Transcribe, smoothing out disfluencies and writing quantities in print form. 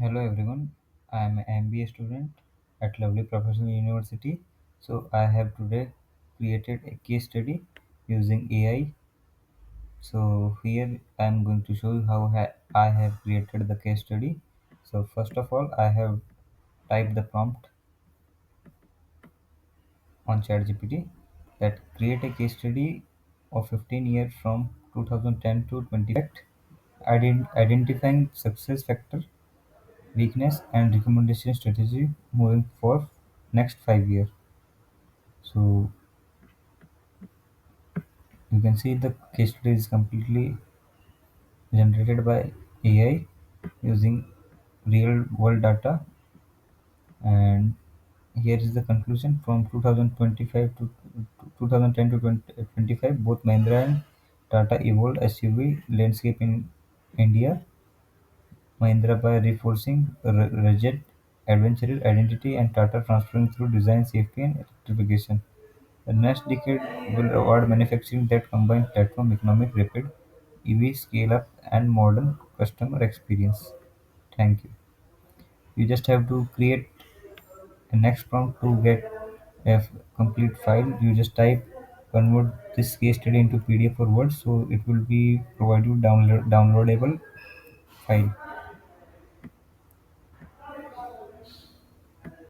Hello everyone, I am an MBA student at Lovely Professional University. So I have today created a case study using AI. So here I am going to show you how I have created the case study. So first of all, I have typed the prompt on ChatGPT that create a case study of 15 years from 2010 to 25, identifying success factor, weakness, and recommendation strategy moving for next 5 years. So you can see the case study is completely generated by AI using real world data, and here is the conclusion from 2025 to 2010 to 2025. Both Mahindra and Tata evolved SUV landscape in India. Mahindra by reinforcing rugged, adventurous identity, and Tata transferring through design, safety, and electrification. The next decade will reward manufacturing that combines platform economic, rapid EV scale-up, and modern customer experience. Thank you. You just have to create a next prompt to get a complete file. You just type convert this case study into PDF or Word, so it will be provide you downloadable file.